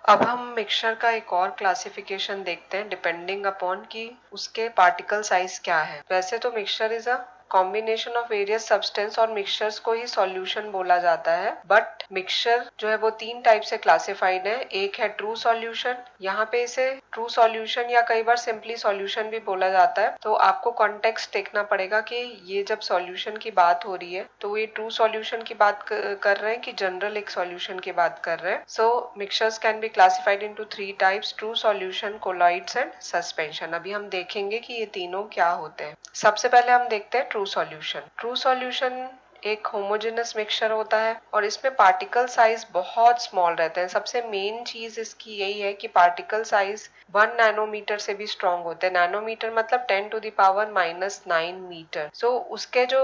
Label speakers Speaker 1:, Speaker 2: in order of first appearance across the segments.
Speaker 1: अब हम मिक्सचर का एक और क्लासिफिकेशन देखते हैं डिपेंडिंग अपॉन कि उसके पार्टिकल साइज क्या है। वैसे तो mixture is a combination of various substance और मिक्सचर्स को ही सॉल्यूशन बोला जाता है। बट मिक्सचर जो है वो तीन टाइप से क्लासिफाइड है। एक है ट्रू सॉल्यूशन, यहाँ पे इसे ट्रू सॉल्यूशन या कई बार सिंपली सॉल्यूशन भी बोला जाता है। तो आपको कॉन्टेक्स्ट देखना पड़ेगा कि ये जब सॉल्यूशन की बात हो रही है तो ये ट्रू सॉल्यूशन की बात कर रहे हैं कि जनरल एक सॉल्यूशन की बात कर रहे हैं। So mixtures can be classified into three types: true solution, colloids and suspension. अभी हम देखेंगे कि ये तीनों क्या होते हैं। सबसे पहले हम देखते हैं ट्रू सॉल्यूशन। ट्रू सॉल्यूशन एक होमोजेनस मिक्सचर होता है और इसमें पार्टिकल साइज बहुत स्मॉल रहते हैं। सबसे मेन चीज इसकी यही है कि पार्टिकल साइज 1 नैनोमीटर से भी स्ट्रॉन्ग होते हैं। नैनोमीटर मतलब 10⁻⁹ मीटर। सो उसके जो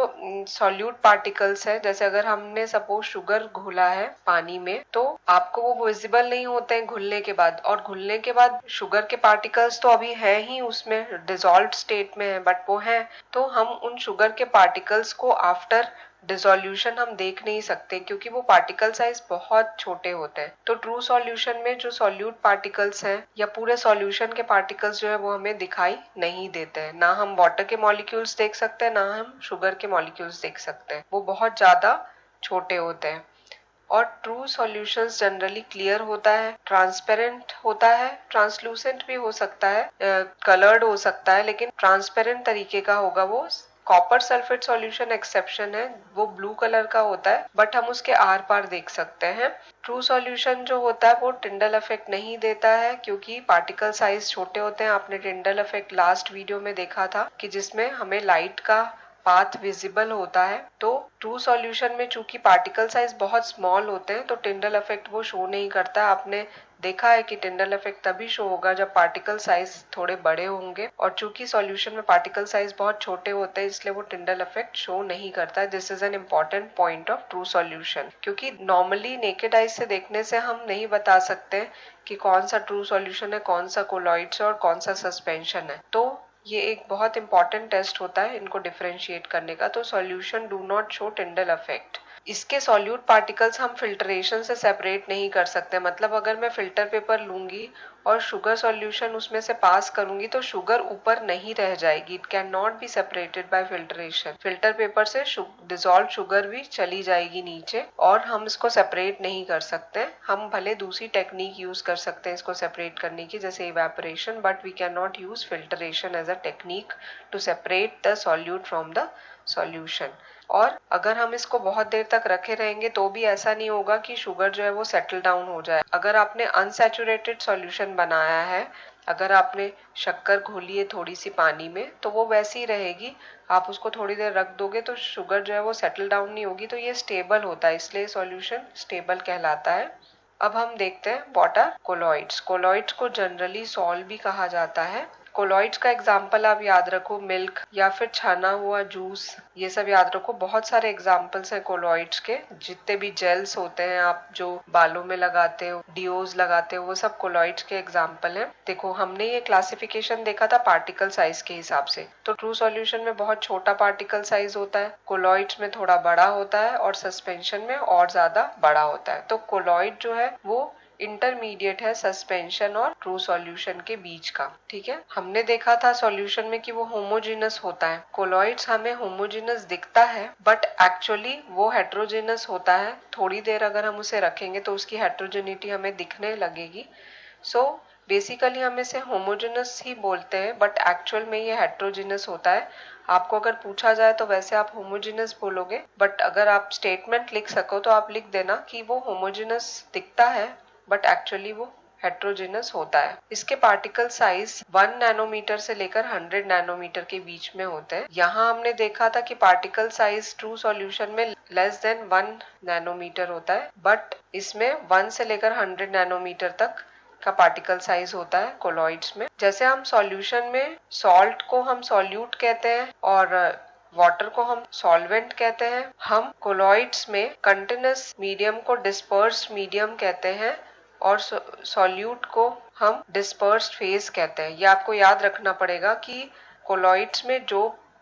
Speaker 1: सॉल्यूट पार्टिकल्स है, जैसे अगर हमने सपोज शुगर घोला है पानी में, तो आपको वो विजिबल नहीं होते हैं घुलने के बाद। और घुलने के बाद शुगर के पार्टिकल्स तो अभी है ही उसमें, डिसॉल्व्ड स्टेट में है, बट वो है। तो हम उन शुगर के पार्टिकल्स को आफ्टर डिसोल्यूशन हम देख नहीं सकते क्योंकि वो पार्टिकल साइज बहुत छोटे होते हैं। तो ट्रू सॉल्यूशन में जो सॉल्यूट पार्टिकल्स हैं या पूरे सॉल्यूशन के पार्टिकल्स जो है वो हमें दिखाई नहीं देते हैं। ना हम वाटर के मॉलिक्यूल्स देख सकते हैं, ना हम शुगर के मॉलिक्यूल्स देख सकते हैं। वो बहुत ज्यादा छोटे होते हैं। और ट्रू सॉल्यूशंस जनरली क्लियर होता है, ट्रांसपेरेंट होता है, ट्रांसलूसेंट भी हो सकता है, कलर्ड हो सकता है, लेकिन ट्रांसपेरेंट तरीके का होगा वो। कॉपर सल्फेट सॉल्यूशन एक्सेप्शन है, वो ब्लू कलर का होता है बट हम उसके आर पार देख सकते हैं। ट्रू सॉल्यूशन जो होता है वो टिंडल इफेक्ट नहीं देता है क्योंकि पार्टिकल साइज छोटे होते हैं। आपने टिंडल इफेक्ट लास्ट वीडियो में देखा था कि जिसमें हमें लाइट का पाथ विजिबल होता है। तो ट्रू सॉल्यूशन में चूंकि पार्टिकल साइज बहुत स्मॉल होते हैं तो टिंडल इफेक्ट वो शो नहीं करता है। आपने देखा है कि टिंडल इफेक्ट तभी शो होगा जब पार्टिकल साइज थोड़े बड़े होंगे, और चूंकि सॉल्यूशन में पार्टिकल साइज बहुत छोटे होते हैं इसलिए वो टिंडल इफेक्ट शो नहीं करता है। This is an important point of true solution, क्योंकि नॉर्मली नेकेड आइज से देखने से हम नहीं बता सकते कि कौन सा ट्रू सॉल्यूशन है, कौन सा कोलॉइड्स है और कौन सा सस्पेंशन है। तो ये एक बहुत इंपॉर्टेंट टेस्ट होता है इनको डिफरेंशिएट करने का। तो solution do not show Tyndall effect. इसके सॉल्यूट पार्टिकल्स हम फिल्ट्रेशन से सेपरेट नहीं कर सकते। मतलब अगर मैं फिल्टर पेपर लूंगी और शुगर सॉल्यूशन उसमें से पास करूंगी तो शुगर ऊपर नहीं रह जाएगी। It can not be separated by filtration. Filter paper से डिसॉल्व शुगर भी चली जाएगी नीचे और हम इसको सेपरेट नहीं कर सकते। हम भले दूसरी टेक्निक यूज कर सकते हैं इसको सेपरेट करने की, जैसे evaporation, but we can not use filtration as a technique to separate the solute from the solution. और अगर हम इसको बहुत देर तक रखे रहेंगे तो भी ऐसा नहीं होगा कि शुगर जो है वो सेटल डाउन हो जाए। अगर आपने अनसैचुरेटेड सॉल्यूशन बनाया है, अगर आपने शक्कर घोली है थोड़ी सी पानी में, तो वो वैसी रहेगी। आप उसको थोड़ी देर रख दोगे तो शुगर जो है वो सेटल डाउन नहीं होगी। तो ये स्टेबल होता है, इसलिए सॉल्यूशन स्टेबल कहलाता है। अब हम देखते हैं व्हाट आर कोलॉइड्स। कोलॉइड्स को जनरली सॉल्ट भी कहा जाता है। कोलॉइड्स का एग्जाम्पल आप याद रखो, मिल्क या फिर छना हुआ जूस, ये सब याद रखो। बहुत सारे एग्जाम्पल्स हैं कोलॉइड्स के। जितने भी जेल्स होते हैं आप जो बालों में लगाते हो, डिओज लगाते हो, वो सब कोलॉइड्स के एग्जाम्पल हैं। देखो हमने ये क्लासिफिकेशन देखा था पार्टिकल साइज के हिसाब से। तो ट्रू सॉल्यूशन में बहुत छोटा पार्टिकल साइज होता है, कोलॉइड्स में थोड़ा बड़ा होता है और सस्पेंशन में और ज्यादा बड़ा होता है। तो कोलॉइड जो है वो इंटरमीडिएट है सस्पेंशन और ट्रू सॉल्यूशन के बीच का। ठीक है, हमने देखा था सॉल्यूशन में कि वो होमोजेनस होता है। कोलॉइड्स हमें होमोजेनस दिखता है बट एक्चुअली वो हेट्रोजेनस होता है। थोड़ी देर अगर हम उसे रखेंगे तो उसकी हेट्रोजेनिटी हमें दिखने लगेगी। सो बेसिकली हम इसे होमोजेनस ही बोलते हैं बट एक्चुअल में ये हेट्रोजेनस होता है। आपको अगर पूछा जाए तो वैसे आप होमोजेनस बोलोगे, बट अगर आप स्टेटमेंट लिख सको तो आप लिख देना कि वो होमोजेनस दिखता है बट एक्चुअली वो हेट्रोजेनस होता है। इसके पार्टिकल साइज 1 नैनोमीटर से लेकर 100 नैनोमीटर के बीच में होते हैं। यहाँ हमने देखा था कि पार्टिकल साइज ट्रू सॉल्यूशन में लेस देन 1 नैनोमीटर होता है, बट इसमें 1 से लेकर 100 नैनोमीटर तक का पार्टिकल साइज होता है कोलॉइड्स में। जैसे हम सॉल्यूशन में सॉल्ट को हम सॉल्यूट कहते हैं और वाटर को हम सॉल्वेंट कहते हैं, हम कोलॉइड्स में कंटिन्यूअस मीडियम को डिस्पर्स्ड मीडियम कहते हैं और सॉल्यूट को हम डिस्पर्स्ड फेज कहते हैं। ये आपको याद रखना पड़ेगा कि कोलॉइड्स में जो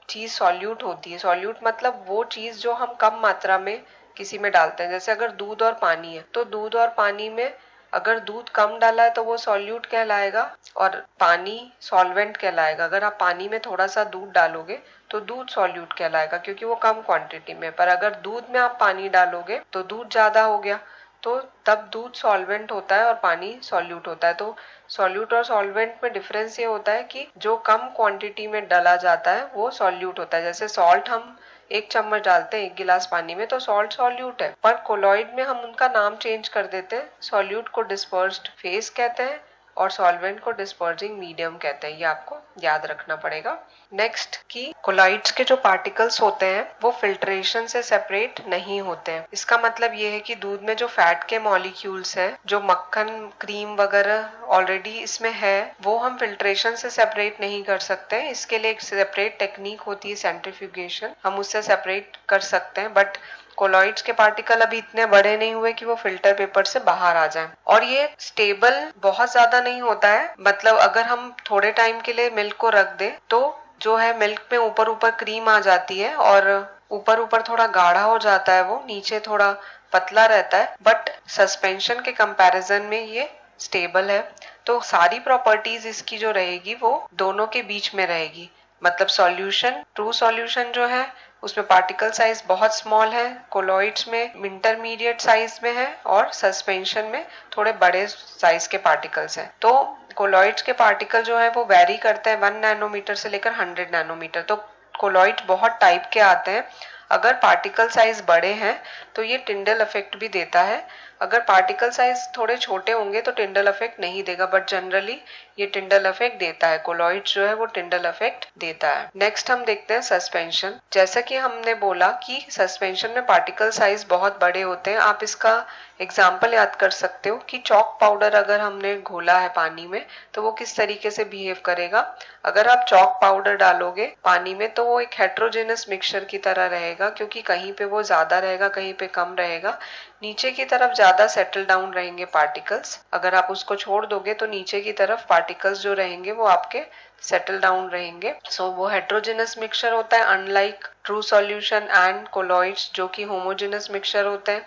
Speaker 1: चीज सॉल्यूट होती है, सॉल्यूट मतलब वो चीज जो हम कम मात्रा में किसी में डालते हैं। जैसे अगर दूध और पानी है तो दूध और पानी में अगर दूध कम डाला है तो वो सॉल्यूट कहलाएगा और पानी सॉल्वेंट कहलाएगा। अगर आप पानी में थोड़ा सा दूध डालोगे तो दूध सॉल्यूट कहलाएगा क्योंकि वो कम क्वांटिटी में। पर अगर दूध में आप पानी डालोगे तो दूध ज्यादा हो गया, तो तब दूध सॉल्वेंट होता है और पानी सॉल्यूट होता है। तो सॉल्यूट और सॉल्वेंट में डिफरेंस ये होता है कि जो कम क्वांटिटी में डाला जाता है वो सॉल्यूट होता है। जैसे सॉल्ट हम 1 चम्मच डालते हैं 1 गिलास पानी में तो सॉल्ट सॉल्यूट है, पर कोलॉइड में हम उनका नाम चेंज कर देते हैं। सॉल्यूट को डिस्पर्स्ड फेज कहते हैं और सॉल्वेंट को डिस्पर्जिंग मीडियम कहते हैं। ये आपको याद रखना पड़ेगा। नेक्स्ट कि कोलॉइड्स के जो पार्टिकल्स होते हैं वो फिल्ट्रेशन से सेपरेट नहीं होते हैं। इसका मतलब ये है कि दूध में जो फैट के मॉलिक्यूल्स हैं, जो मक्खन क्रीम वगैरह ऑलरेडी इसमें है, वो हम फिल्ट्रेशन से सेपरेट नहीं कर सकते। इसके लिए एक सेपरेट टेक्निक होती है सेंट्रीफ्यूगेशन, हम उससे सेपरेट कर सकते हैं। बट कोलॉइड्स के पार्टिकल अभी इतने बड़े नहीं हुए कि वो फिल्टर पेपर से बाहर आ जाएं। और ये स्टेबल बहुत ज्यादा नहीं होता है, मतलब अगर हम थोड़े टाइम के लिए मिल्क को रख दें तो जो है मिल्क में ऊपर ऊपर क्रीम आ जाती है और ऊपर ऊपर थोड़ा गाढ़ा हो जाता है, वो नीचे थोड़ा पतला रहता है। बट सस्पेंशन के कंपैरिजन में ये स्टेबल है, तो सारी प्रॉपर्टीज इसकी जो रहेगी वो दोनों के बीच में रहेगी। मतलब सॉल्यूशन, ट्रू सॉल्यूशन जो है उसमें पार्टिकल साइज बहुत स्मॉल है, कोलॉइड्स में इंटरमीडिएट साइज में है और सस्पेंशन में थोड़े बड़े साइज के पार्टिकल्स हैं। तो कोलॉइड्स के पार्टिकल जो है वो वेरी करते हैं 1 नैनोमीटर से लेकर 100 नैनोमीटर। तो कोलॉइड बहुत टाइप के आते हैं। अगर पार्टिकल साइज बड़े हैं तो ये टिंडल इफेक्ट भी देता है, अगर पार्टिकल साइज थोड़े छोटे होंगे तो टिंडल इफेक्ट नहीं देगा, बट जनरली ये टिंडल इफेक्ट देता है। कोलॉइड जो है वो टिंडल इफेक्ट देता है। नेक्स्ट हम देखते हैं सस्पेंशन। जैसा कि हमने बोला कि सस्पेंशन में पार्टिकल साइज बहुत बड़े होते हैं। आप इसका एग्जाम्पल याद कर सकते हो कि चॉक पाउडर अगर हमने घोला है पानी में तो वो किस तरीके से बिहेव करेगा। अगर आप चॉक पाउडर डालोगे पानी में तो वो एक हेट्रोजेनस मिक्सचर की तरह रहेगा, क्योंकि कहीं पे वो ज्यादा रहेगा कहीं पे कम रहेगा। नीचे की तरफ ज्यादा सेटल डाउन रहेंगे पार्टिकल्स, अगर आप उसको छोड़ दोगे तो नीचे की तरफ पार्टिकल्स जो रहेंगे वो आपके सेटल डाउन रहेंगे। सो वो हेट्रोजेनस मिक्सचर होता है, unlike true solution and colloids जो कि होमोजेनस मिक्सचर होते हैं।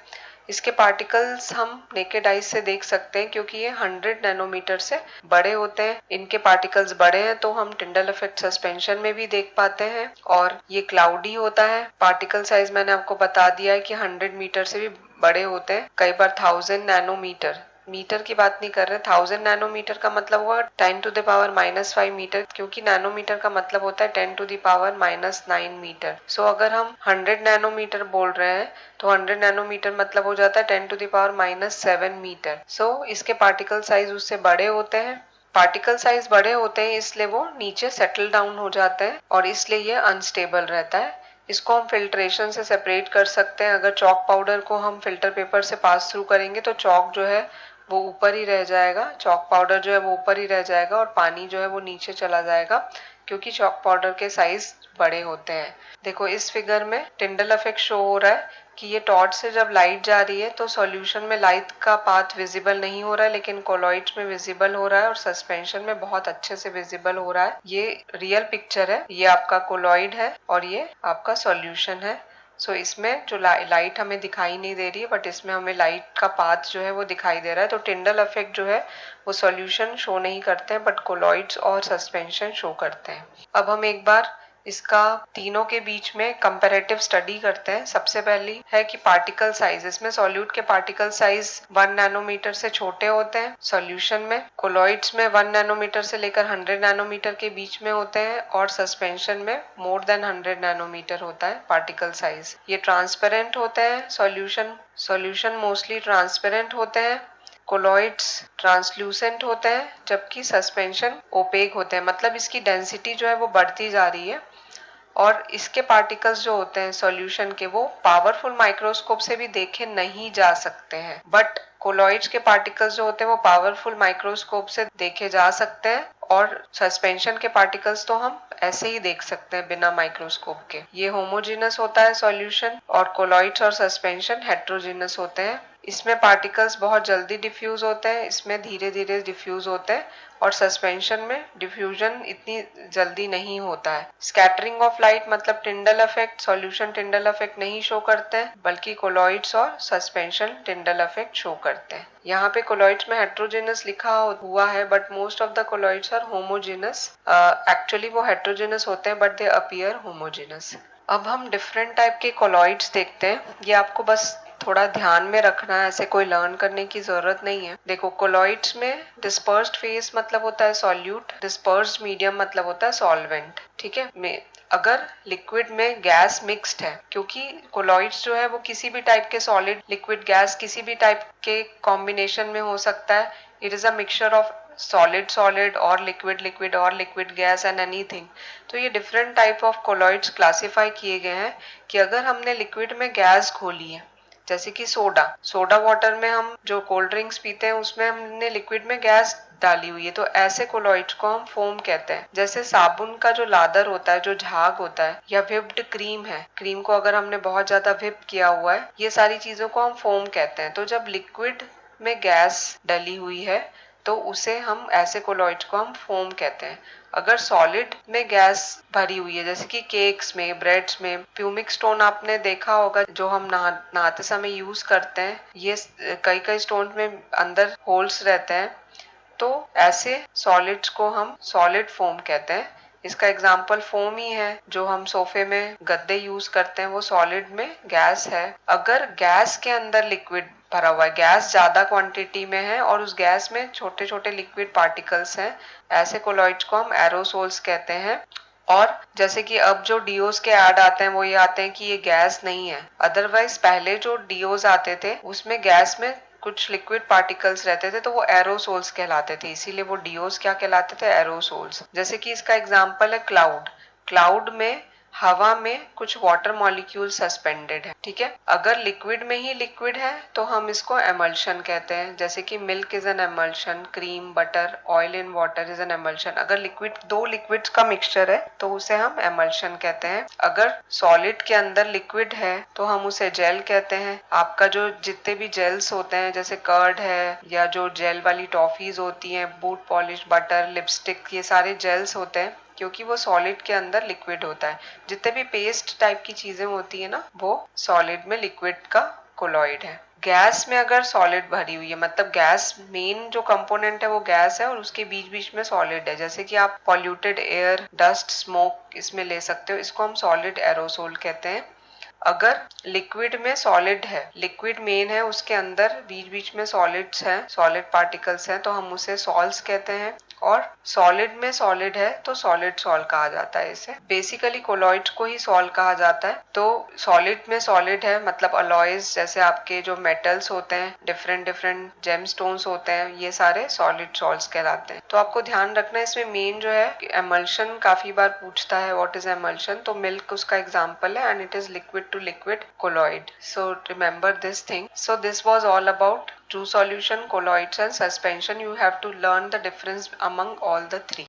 Speaker 1: इसके पार्टिकल्स हम नेकेड आइज से देख सकते हैं क्योंकि ये 100 नैनोमीटर से बड़े होते हैं। इनके पार्टिकल्स बड़े हैं तो हम टिंडल इफेक्ट सस्पेंशन में भी देख पाते हैं। और ये क्लाउडी होता है। पार्टिकल साइज मैंने आपको बता दिया है कि 100 मीटर से भी बड़े होते हैं, कई बार 1000 नैनोमीटर, मीटर की बात नहीं कर रहे, 1000 नैनोमीटर का मतलब हुआ 10 टू द पावर -5 मीटर, क्योंकि नैनोमीटर का मतलब होता है 10 टू द पावर -9 मीटर। सो अगर हम 100 नैनोमीटर बोल रहे हैं तो 100 नैनोमीटर मतलब हो जाता है 10 टू द पावर -7 मीटर। सो इसके पार्टिकल साइज उससे बड़े होते हैं। पार्टिकल साइज बड़े होते हैं इसलिए वो नीचे सेटल डाउन हो जाते हैं और इसलिए ये अनस्टेबल रहता है। इसको हम फिल्ट्रेशन से सेपरेट कर सकते हैं। अगर चॉक पाउडर को हम फिल्टर पेपर से पास थ्रू करेंगे तो चॉक जो है वो ऊपर ही रह जाएगा, चॉक पाउडर जो है वो ऊपर ही रह जाएगा और पानी जो है वो नीचे चला जाएगा, क्योंकि चॉक पाउडर के साइज बड़े होते हैं। देखो इस फिगर में टिंडल इफेक्ट शो हो रहा है कि ये टॉर्च से जब लाइट जा रही है तो सॉल्यूशन में लाइट का पाथ विजिबल नहीं हो रहा है, लेकिन कोलॉइड्स में विजिबल हो रहा है और सस्पेंशन में बहुत अच्छे से विजिबल हो रहा है। ये रियल पिक्चर है, ये आपका कोलॉइड है और ये आपका सॉल्यूशन है। सो इसमें जो लाइट हमें दिखाई नहीं दे रही है, बट इसमें हमें लाइट का पाथ जो है वो दिखाई दे रहा है। तो टिंडल इफेक्ट जो है वो सॉल्यूशन शो नहीं करते हैं, बट कोलॉइड्स और सस्पेंशन शो करते हैं। अब हम एक बार इसका तीनों के बीच में कंपैरेटिव स्टडी करते हैं। सबसे पहली है कि पार्टिकल साइज, इसमें सॉल्यूट के पार्टिकल साइज 1 नैनोमीटर से छोटे होते हैं सॉल्यूशन में, कोलॉइड्स में 1 नैनोमीटर से लेकर 100 नैनोमीटर के बीच में होते हैं और सस्पेंशन में मोर देन 100 नैनोमीटर होता है पार्टिकल साइज। ये ट्रांसपेरेंट होते हैं सॉल्यूशन मोस्टली ट्रांसपेरेंट होते हैं, कोलॉइड्स ट्रांसल्यूसेंट होते हैं, जबकि सस्पेंशन ओपेक होते हैं। मतलब इसकी डेंसिटी जो है वो बढ़ती जा रही है और इसके पार्टिकल्स जो होते हैं सॉल्यूशन के वो पावरफुल माइक्रोस्कोप से भी देखे नहीं जा सकते हैं, बट कोलॉइड्स के पार्टिकल्स जो होते हैं वो पावरफुल माइक्रोस्कोप से देखे जा सकते हैं और सस्पेंशन के पार्टिकल्स तो हम ऐसे ही देख सकते हैं बिना माइक्रोस्कोप के। ये होमोजेनस होता है सॉल्यूशन और कोलॉइड्स और सस्पेंशन हेट्रोजेनस होते हैं। इसमें पार्टिकल्स बहुत जल्दी डिफ्यूज होते हैं, इसमें धीरे धीरे डिफ्यूज होते हैं, और सस्पेंशन में डिफ्यूजन इतनी जल्दी नहीं होता है। स्कैटरिंग ऑफ लाइट मतलब Tyndall effect, solution Tyndall effect नहीं शो करते हैं, बल्कि कोलॉइड्स और सस्पेंशन टिंडल इफेक्ट शो करते हैं। यहाँ पे कोलॉइड्स में हेट्रोजेनस लिखा हुआ है, but most of the colloids are homogeneous. Actually वो हेट्रोजेनस होते हैं, बट दे अपीयर होमोजेनस। अब हम डिफरेंट टाइप के कोलॉइड्स देखते हैं। ये आपको बस थोड़ा ध्यान में रखना है, ऐसे कोई लर्न करने की जरूरत नहीं है। देखो, कोलॉइड्स में डिस्पर्स्ड फेज मतलब होता है सॉल्यूट, डिस्पर्स्ड मीडियम मतलब होता है सॉल्वेंट। ठीक है, अगर लिक्विड में गैस मिक्स्ड है, क्योंकि कोलॉइड्स जो है वो किसी भी टाइप के सॉलिड, लिक्विड, गैस किसी भी टाइप के कॉम्बिनेशन में हो सकता है। It is a mixture of solid solid और लिक्विड लिक्विड और लिक्विड गैस एंड एनीथिंग। तो ये different type of colloids classify किए गए हैं कि अगर हमने लिक्विड में गैस घोली है, जैसे कि सोडा वाटर में हम जो कोल्ड ड्रिंक्स पीते हैं उसमें हमने लिक्विड में गैस डाली हुई है, तो ऐसे कोलॉइड्स को हम फोम कहते हैं। जैसे साबुन का जो लादर होता है, जो झाग होता है, या व्हिप्ड क्रीम है, क्रीम को अगर हमने बहुत ज्यादा व्हिप किया हुआ है, ये सारी चीजों को हम फोम कहते हैं। तो जब लिक्विड में गैस डली हुई है तो उसे हम, ऐसे कोलॉइड्स को हम फोम कहते हैं। अगर सॉलिड में गैस भरी हुई है, जैसे कि केक्स में, ब्रेड्स में, प्यूमिक स्टोन आपने देखा होगा जो हम नहाते समय यूज करते हैं, ये कई स्टोन में अंदर होल्स रहते हैं, तो ऐसे सॉलिड्स को हम सॉलिड फोम कहते हैं। इसका एग्जाम्पल फोम ही है, जो हम सोफे में गद्दे यूज करते हैं, वो सॉलिड में गैस है। अगर गैस के अंदर लिक्विड भरा हुआ है, गैस ज्यादा क्वांटिटी में है और उस गैस में छोटे छोटे लिक्विड पार्टिकल्स हैं, ऐसे कोलॉइड्स को हम एरोसोल्स कहते हैं। और जैसे कि अब जो डीओज के ऐड आते हैं वो ये आते हैं कि ये गैस नहीं है। अदरवाइज पहले जो डीओज आते थे उसमें गैस में कुछ लिक्विड पार्टिकल्स रहते थे, तो वो एरोसोल्स कहलाते थे, इसीलिए वो डीओज क्या कहलाते थे, एरोसोल्स। जैसे कि इसका एग्जांपल है क्लाउड में हवा में कुछ वाटर मॉलिक्यूल सस्पेंडेड है। ठीक है, अगर लिक्विड में ही लिक्विड है तो हम इसको एमल्शन कहते हैं। जैसे कि milk is an emulsion, cream, butter, oil in water is an emulsion. अगर दो लिक्विड्स का मिक्सचर है तो उसे हम एमल्शन कहते हैं। अगर सॉलिड के अंदर लिक्विड है तो हम उसे जेल कहते हैं। आपका जो जितने भी जेल्स होते हैं, जैसे कर्ड है या जो जेल वाली टॉफीज होती हैं, बूट पॉलिश, बटर, लिपस्टिक, ये सारे जेल्स होते हैं क्योंकि वो सॉलिड के अंदर लिक्विड होता है। जितने भी पेस्ट टाइप की चीजें होती है ना, वो सॉलिड में लिक्विड का कोलॉइड है। गैस में अगर सॉलिड भरी हुई है, मतलब गैस मेन जो कंपोनेंट है वो गैस है और उसके बीच बीच में सॉलिड है, जैसे कि आप पॉल्यूटेड एयर, डस्ट, स्मोक इसमें ले सकते हो, इसको हम सॉलिड एरोसोल कहते हैं। अगर लिक्विड में सॉलिड है, लिक्विड मेन है, उसके अंदर बीच बीच में सॉलिड्स हैं, सॉलिड पार्टिकल्स हैं, तो हम उसे सॉल्स कहते हैं। और सॉलिड में सॉलिड है तो सॉलिड सॉल कहा जाता है इसे। बेसिकली कोलॉइड्स को ही सॉल कहा जाता है। तो सॉलिड में सॉलिड है मतलब अलॉयज, जैसे आपके जो मेटल्स होते हैं, डिफरेंट जेमस्टोन्स होते हैं, ये सारे सॉलिड सॉल्ट्स कहलाते हैं। तो आपको ध्यान रखना है इसमें मेन जो है एमल्शन काफी बार पूछता है, व्हाट इज एमल्शन, तो मिल्क उसका एग्जांपल है and it is liquid to liquid colloid. So remember this thing. So this was all about true solution, colloids and suspension. You have to learn the difference among all the three.